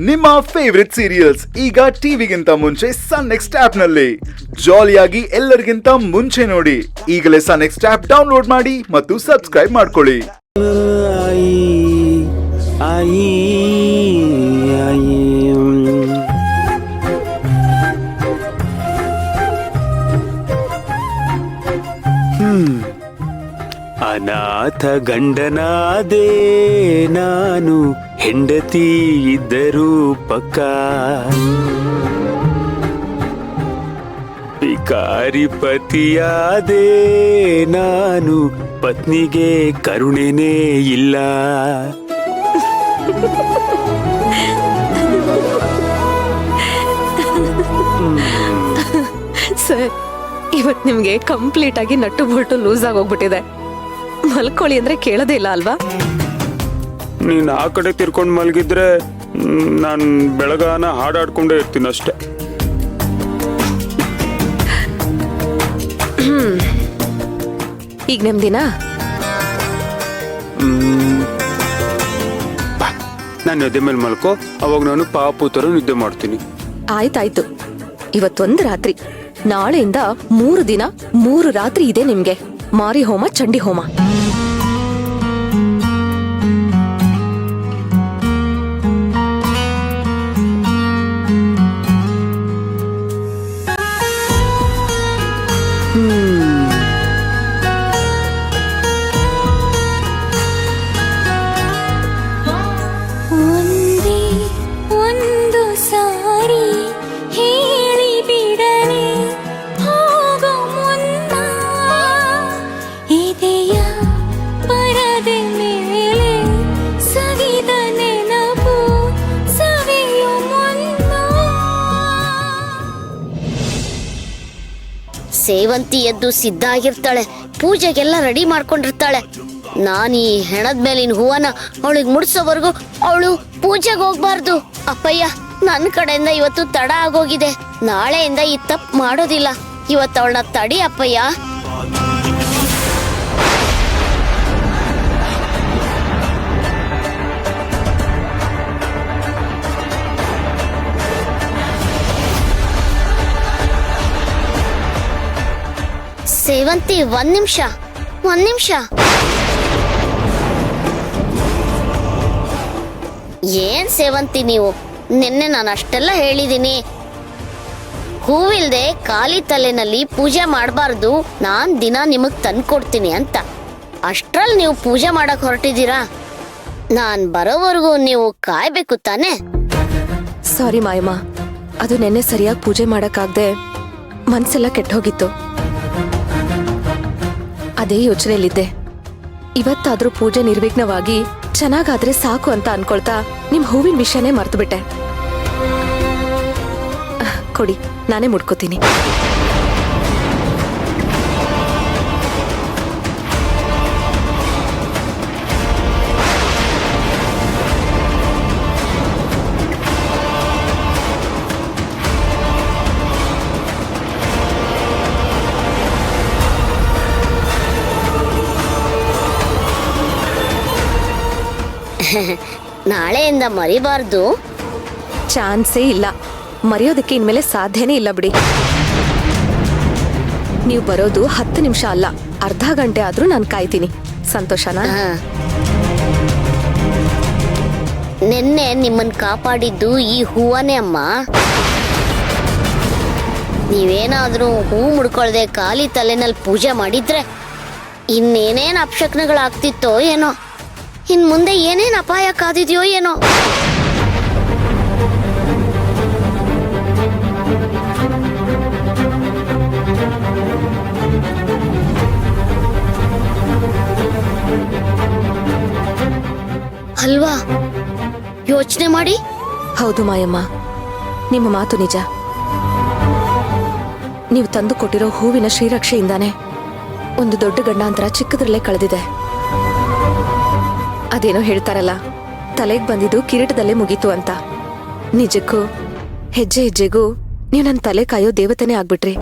ನಿಮ್ಮ favourite serials ಈಗ ಟಿವಿಗಿಂತ ಮುಂಚೆ ಸನ್ ನೆಕ್ಸ್ಟ್ ಆಪ್ ನಲ್ಲಿ ಜಾಲಿಯಾಗಿ ಎಲ್ಲರಿಗಿಂತ ಮುಂಚೆ ನೋಡಿ. ಈಗಲೇ ಸನ್ ನೆಕ್ಸ್ಟ್ ಆಪ್ ಡೌನ್ಲೋಡ್ ಮಾಡಿ ಮತ್ತು ಸಬ್ಸ್ಕ್ರೈಬ್ ಮಾಡ್ಕೊಳ್ಳಿ. ಅನಾಥ ಗಂಡನಾದೆ ನಾನು, ಹೆಂಡತಿ ಇದ್ದರೂ ಪಕ್ಕ. ಭಿಕಾರಿ ಪತಿಯಾದೆ ನಾನು, ಪತ್ನಿಗೆ ಕರುಣೆನೇ ಇಲ್ಲ. ಸರ್, ಇವತ್ ನಿಮ್ಗೆ ಕಂಪ್ಲೀಟ್ ಆಗಿ ನಟ್ಟು ಬೋಲ್ಟು ಲೂಸ್ ಆಗೋಗ್ಬಿಟ್ಟಿದೆ. ಮಲ್ಕೊಳ್ಳಿ ಅಂದ್ರೆ ಕೇಳೋದೇ ಇಲ್ಲ ಅಲ್ವಾ? ನೀನ್ ಆ ಕಡೆ ತಿರ್ಕೊಂಡ್ ಮಲಗಿದ್ರೆ ನಾನು ಬೆಳಗಾನ ಹಾಡಾಡ್ಕೊಂಡೇ ಇರ್ತೀನಿ ಅಷ್ಟೆ. ಈಗ ನಿಮ್ದಿನ ನಾನು ಎದೆ ಮೇಲೆ ಮಲ್ಕೋ, ಅವಾಗ ನಾನು ಪಾಪು ತರ ನಿದ್ದೆ ಮಾಡ್ತೀನಿ. ಆಯ್ತಾಯ್ತು. ಇವತ್ತೊಂದು ರಾತ್ರಿ, ನಾಳೆಯಿಂದ 3 ದಿನ 3 ರಾತ್ರಿ ಇದೆ ನಿಮ್ಗೆ. ಮಾರಿ ಹೋಮ, ಚಂಡಿ ಹೋಮ. ಸೇವಂತಿ ಎದ್ದು ಸಿದ್ಧ ಆಗಿರ್ತಾಳೆ, ಪೂಜೆಗೆಲ್ಲ ರೆಡಿ ಮಾಡ್ಕೊಂಡಿರ್ತಾಳೆ. ನಾನು ಈ ಹೆಣದ ಮೇಲಿನ ಹೂವನ ಅವಳಿಗೆ ಮುಡ್ಸೋವರೆಗೂ ಅವಳು ಪೂಜೆಗೆ ಹೋಗ್ಬಾರ್ದು. ಅಪ್ಪಯ್ಯ, ನನ್ನ ಕಡೆಯಿಂದ ಇವತ್ತು ತಡ ಆಗೋಗಿದೆ. ನಾಳೆಯಿಂದ ಈ ತಪ್ಪು ಮಾಡೋದಿಲ್ಲ. ಇವತ್ತು ಅವಳನ್ನ ತಡಿ ಅಪ್ಪಯ್ಯ. ಸೇವಂತಿ, ಒಂದ್ ನಿಮಿಷ. ಏನ್ ಸೇವಂತಿ ನೀವು, ನಿನ್ನೆ ನಾನು ಅಷ್ಟೆಲ್ಲ ಹೇಳಿದೀನಿ, ಹೂವಿಲ್ದೆ ಖಾಲಿ ತಲೆನಲ್ಲಿ ಪೂಜೆ ಮಾಡಬಾರ್ದು, ನಾನ್ ದಿನ ನಿಮಗ್ ತಂದ್ಕೊಡ್ತೀನಿ ಅಂತ. ಅಷ್ಟ್ರಲ್ಲಿ ನೀವು ಪೂಜೆ ಮಾಡಕ್ ಹೊರಟಿದ್ದೀರಾ? ನಾನ್ ಬರೋವರೆಗೂ ನೀವು ಕಾಯ್ಬೇಕು ತಾನೆ? ಸಾರಿ ಮಾಯಮ್ಮ, ಅದು ನೆನ್ನೆ ಸರಿಯಾಗಿ ಪೂಜೆ ಮಾಡಕ್ಕಾಗ್ದೆ ಮನ್ಸೆಲ್ಲ ಕೆಟ್ಟೋಗಿತ್ತು. ಅದೇ ಯೋಚನೆಯಲ್ಲಿದ್ದೆ. ಇವತ್ತಾದ್ರೂ ಪೂಜೆ ನಿರ್ವಿಘ್ನವಾಗಿ ಚೆನ್ನಾಗಾದ್ರೆ ಸಾಕು ಅಂತ ಅನ್ಕೊಳ್ತಾ ನಿಮ್ ಹೂವಿನ ವಿಷಯನೇ ಮರ್ತು ಬಿಟ್ಟೆ. ಕೊಡಿ, ನಾನೇ ಮುಡ್ಕೋತೀನಿ. ನಾಳೆಯಿಂದ ಮರಿಬಾರ್ದು. ಚಾನ್ಸೇ ಇಲ್ಲ, ಮರೆಯೋದಕ್ಕೆ ಇನ್ಮೇಲೆ ಸಾಧ್ಯನೇ ಇಲ್ಲ ಬಿಡಿ. ನೀವು ಬರೋದು 10 ನಿಮಿಷ ಅಲ್ಲ, ಅರ್ಧ ಗಂಟೆ ಆದ್ರೂ ನಾನು ಕಾಯ್ತೀನಿ. ಸಂತೋಷನಾ? ನಿನ್ನೆ ನಿಮ್ಮನ್ ಕಾಪಾಡಿದ್ದು ಈ ಹೂವನೇ ಅಮ್ಮ. ನೀವೇನಾದ್ರೂ ಹೂ ಮುಡ್ಕೊಳ್ದೆ ಖಾಲಿ ತಲೆನಲ್ಲಿ ಪೂಜೆ ಮಾಡಿದ್ರೆ ಇನ್ನೇನೇನ್ ಅಪಶಕ್ನಗಳಾಗ್ತಿತ್ತೋ ಏನೋ, ಇನ್ ಮುಂದೆ ಏನೇನ್ ಅಪಾಯ ಕಾದಿದ್ಯೋ ಏನೋ. ಅಲ್ವಾ? ಯೋಚನೆ ಮಾಡಿ. ಹೌದು ಮಾಯಮ್ಮ, ನಿಮ್ಮ ಮಾತು ನಿಜ. ನೀವು ತಂದು ಕೊಟ್ಟಿರೋ ಹೂವಿನ ಶ್ರೀರಕ್ಷೆಯಿಂದಾನೆ ಒಂದು ದೊಡ್ಡ ಗಂಡಾಂತರ ಚಿಕ್ಕದ್ರಲ್ಲೇ ಕಳೆದಿದೆ. ಅದೇನೋ ಹೇಳ್ತಾರಲ್ಲ, ತಲೆಗೆ ಬಂದಿದ್ದು ಕಿರೀಟದಲ್ಲೇ ಮುಗೀತು ಅಂತ. ನಿಜಕ್ಕೂ ಹೆಜ್ಜೆ ಹೆಜ್ಜೆಗೂ ನೀವು ನನ್ನ ತಲೆ ಕಾಯೋ ದೇವತೆನೇ ಆಗ್ಬಿಟ್ರಿ.